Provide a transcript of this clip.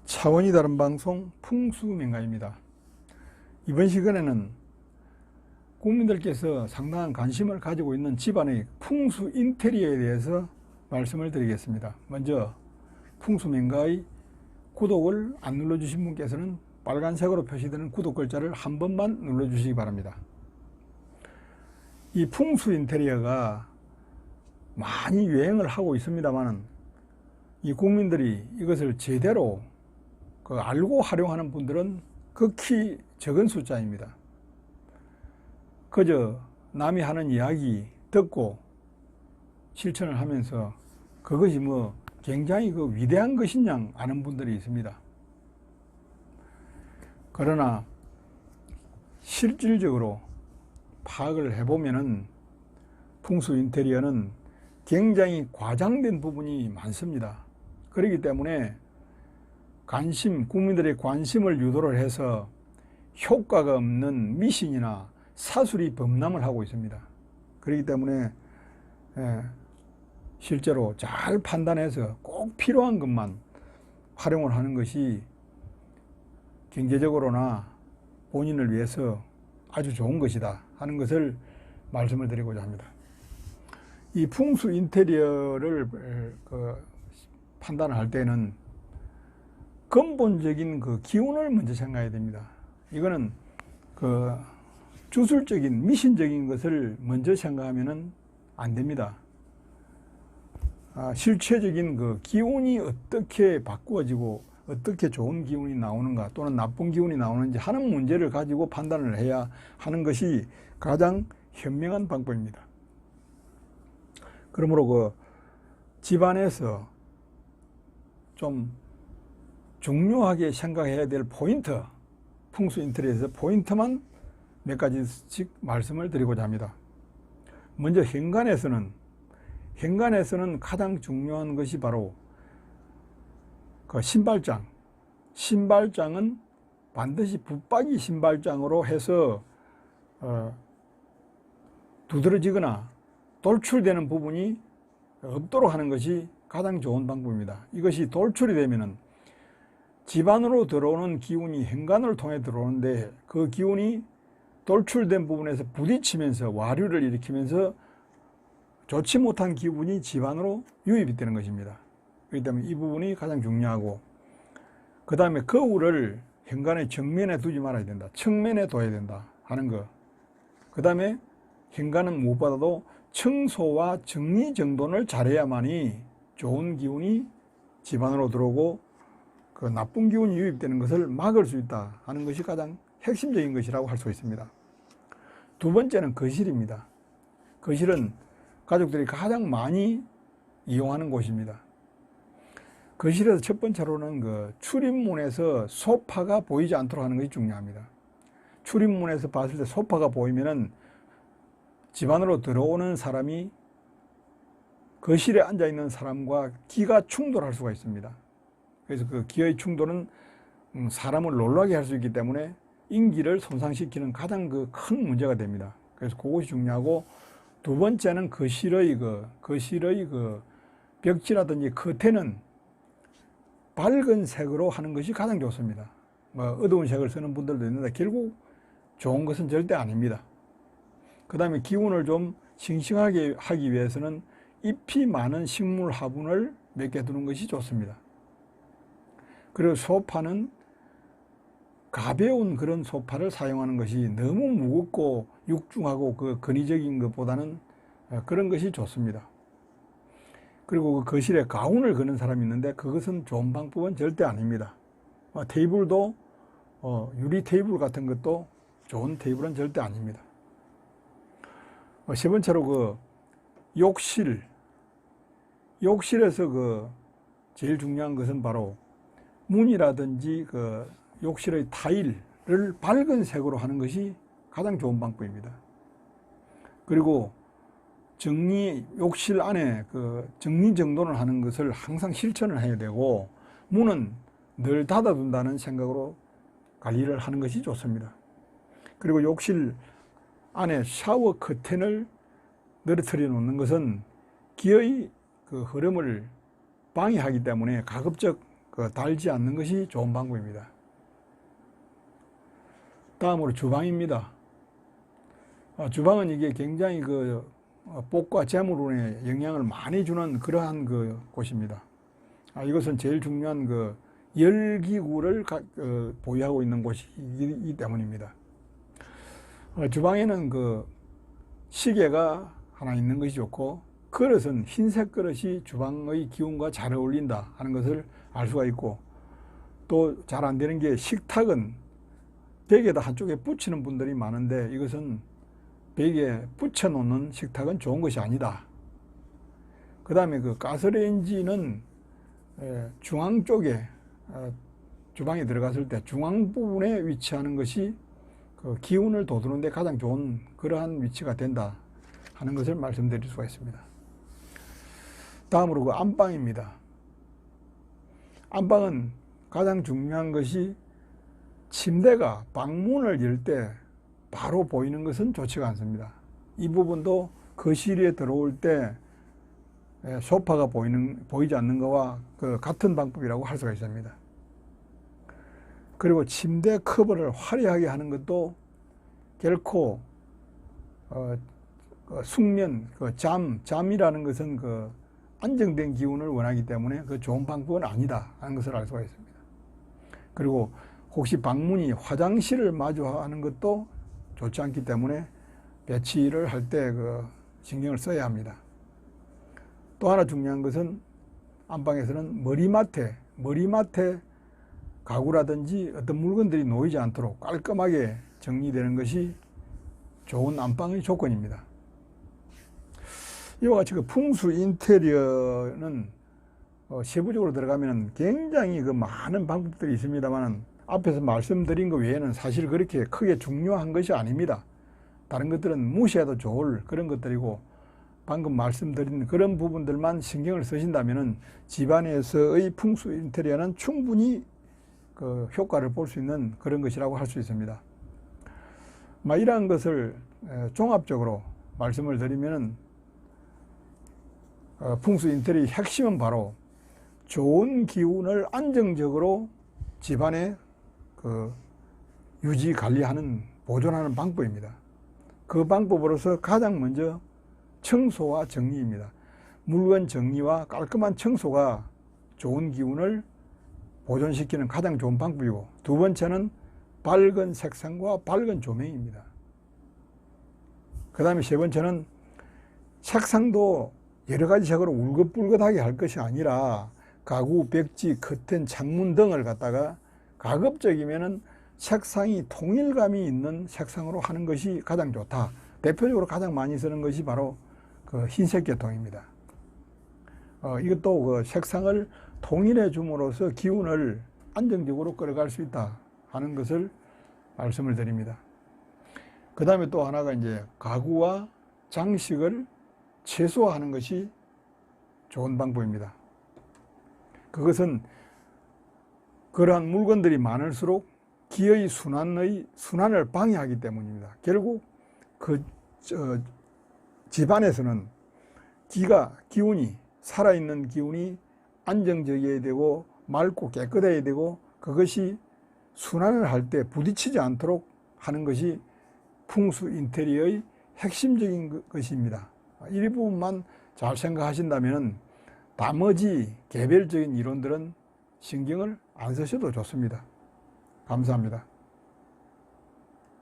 차원이 다른 방송 풍수명가입니다. 이번 시간에는 국민들께서 상당한 관심을 가지고 있는 집안의 풍수 인테리어에 대해서 말씀을 드리겠습니다. 먼저 풍수명가의 구독을 안 눌러주신 분께서는 빨간색으로 표시되는 구독 글자를 한 번만 눌러주시기 바랍니다. 이 풍수 인테리어가 많이 유행을 하고 있습니다만 이 국민들이 이것을 제대로 알고 활용하는 분들은 극히 적은 숫자입니다. 그저 남이 하는 이야기 듣고 실천을 하면서 그것이 굉장히 위대한 것인 양 아는 분들이 있습니다. 그러나 실질적으로 파악을 해보면은 풍수 인테리어는 굉장히 과장된 부분이 많습니다. 그렇기 때문에 국민들의 관심을 유도를 해서 효과가 없는 미신이나 사술이 범람을 하고 있습니다. 그렇기 때문에 실제로 잘 판단해서 꼭 필요한 것만 활용을 하는 것이 경제적으로나 본인을 위해서 아주 좋은 것이다 하는 것을 말씀을 드리고자 합니다. 이 풍수 인테리어를 판단을 할 때는 근본적인 기운을 먼저 생각해야 됩니다. 이거는 주술적인 미신적인 것을 먼저 생각하면 안 됩니다. 실체적인 기운이 어떻게 바꾸어지고 어떻게 좋은 기운이 나오는가 또는 나쁜 기운이 나오는지 하는 문제를 가지고 판단을 해야 하는 것이 가장 현명한 방법입니다. 그러므로 집안에서 좀 중요하게 생각해야 될 포인트, 풍수 인테리어에서 포인트만 몇 가지씩 말씀을 드리고자 합니다. 먼저 현관에서는 가장 중요한 것이 바로 신발장은 반드시 붙박이 신발장으로 해서 두드러지거나 돌출되는 부분이 없도록 하는 것이 가장 좋은 방법입니다. 이것이 돌출이 되면은 집 안으로 들어오는 기운이 현관을 통해 들어오는데 그 기운이 돌출된 부분에서 부딪히면서 와류를 일으키면서 좋지 못한 기운이 집 안으로 유입이 되는 것입니다. 그렇기 때문에 이 부분이 가장 중요하고, 그 다음에 거울을 현관의 정면에 두지 말아야 된다. 측면에 둬야 된다 하는 것. 그 다음에 현관은 무엇보다도 청소와 정리 정돈을 잘해야만이 좋은 기운이 집 안으로 들어오고 나쁜 기운이 유입되는 것을 막을 수 있다 하는 것이 가장 핵심적인 것이라고 할 수 있습니다. 두 번째는 거실입니다. 거실은 가족들이 가장 많이 이용하는 곳입니다. 거실에서 첫 번째로는 출입문에서 소파가 보이지 않도록 하는 것이 중요합니다. 출입문에서 봤을 때 소파가 보이면은 집 안으로 들어오는 사람이 거실에 앉아 있는 사람과 기가 충돌할 수가 있습니다. 그래서 기의 충돌은 사람을 놀라게 할 수 있기 때문에 인기를 손상시키는 가장 큰 문제가 됩니다. 그래서 그것이 중요하고, 두 번째는 거실의 벽지라든지 커튼은 밝은 색으로 하는 것이 가장 좋습니다. 어두운 색을 쓰는 분들도 있는데 결국 좋은 것은 절대 아닙니다. 그 다음에 기운을 좀 싱싱하게 하기 위해서는 잎이 많은 식물 화분을 몇 개 두는 것이 좋습니다. 그리고 소파는 가벼운 그런 소파를 사용하는 것이 너무 무겁고 육중하고 근위적인 것보다는 그런 것이 좋습니다. 그리고 거실에 가운을 거는 사람이 있는데 그것은 좋은 방법은 절대 아닙니다. 테이블도 유리 테이블 같은 것도 좋은 테이블은 절대 아닙니다. 세 번째로 욕실에서 제일 중요한 것은 바로 문이라든지 욕실의 타일을 밝은 색으로 하는 것이 가장 좋은 방법입니다. 그리고 욕실 안에 정리 정돈을 하는 것을 항상 실천을 해야 되고, 문은 늘 닫아둔다는 생각으로 관리를 하는 것이 좋습니다. 그리고 욕실 안에 샤워 커튼을 늘어뜨려 놓는 것은 기의 흐름을 방해하기 때문에 가급적 달지 않는 것이 좋은 방법입니다. 다음으로 주방입니다. 주방은 이게 굉장히 복과 재물운에 영향을 많이 주는 그러한 곳입니다. 이것은 제일 중요한 열기구를 보유하고 있는 곳이기 때문입니다. 주방에는 시계가 하나 있는 것이 좋고, 그릇은 흰색 그릇이 주방의 기운과 잘 어울린다 하는 것을 알 수가 있고, 또 잘 안 되는 게 식탁은 벽에다 한쪽에 붙이는 분들이 많은데, 이것은 벽에 붙여놓는 식탁은 좋은 것이 아니다. 그 다음에 가스레인지는 중앙 쪽에 주방에 들어갔을 때 중앙 부분에 위치하는 것이 기운을 돋우는 데 가장 좋은 그러한 위치가 된다 하는 것을 말씀드릴 수가 있습니다. 다음으로 안방입니다. 안방은 가장 중요한 것이 침대가 방문을 열 때 바로 보이는 것은 좋지가 않습니다. 이 부분도 거실에 들어올 때 소파가 보이지 않는 것과 같은 방법이라고 할 수가 있습니다. 그리고 침대 커버를 화려하게 하는 것도 결코 숙면, 잠이라는 것은 안정된 기운을 원하기 때문에 좋은 방법은 아니다 하는 것을 알 수가 있습니다. 그리고 혹시 방문이 화장실을 마주하는 것도 좋지 않기 때문에 배치를 할 때 신경을 써야 합니다. 또 하나 중요한 것은 안방에서는 머리맡에 가구라든지 어떤 물건들이 놓이지 않도록 깔끔하게 정리되는 것이 좋은 안방의 조건입니다. 이와 같이 풍수 인테리어는 세부적으로 들어가면 굉장히 많은 방법들이 있습니다만, 앞에서 말씀드린 것 외에는 사실 그렇게 크게 중요한 것이 아닙니다. 다른 것들은 무시해도 좋을 그런 것들이고, 방금 말씀드린 그런 부분들만 신경을 쓰신다면 집안에서의 풍수 인테리어는 충분히 효과를 볼 수 있는 그런 것이라고 할 수 있습니다. 이러한 것을 종합적으로 말씀을 드리면, 풍수 인테리어의 핵심은 바로 좋은 기운을 안정적으로 집안에 유지 관리하는, 보존하는 방법입니다. 그 방법으로서 가장 먼저 청소와 정리입니다. 물건 정리와 깔끔한 청소가 좋은 기운을 보존시키는 가장 좋은 방법이고, 두 번째는 밝은 색상과 밝은 조명입니다. 그 다음에 세 번째는 색상도 여러 가지 색으로 울긋불긋하게 할 것이 아니라 가구, 벽지, 커튼, 창문 등을 갖다가 가급적이면은 색상이 통일감이 있는 색상으로 하는 것이 가장 좋다. 대표적으로 가장 많이 쓰는 것이 바로 흰색 계통입니다. 이것도 색상을 통일해 줌으로써 기운을 안정적으로 끌어갈 수 있다 하는 것을 말씀을 드립니다. 그 다음에 또 하나가 이제 가구와 장식을 최소화하는 것이 좋은 방법입니다. 그것은 그러한 물건들이 많을수록 기의 순환을 방해하기 때문입니다. 결국 집안에서는 기운이, 살아있는 기운이 안정적이어야 되고 맑고 깨끗해야 되고, 그것이 순환을 할 때 부딪히지 않도록 하는 것이 풍수 인테리어의 핵심적인 것입니다. 이 부분만 잘 생각하신다면 나머지 개별적인 이론들은 신경을 안 쓰셔도 좋습니다. 감사합니다.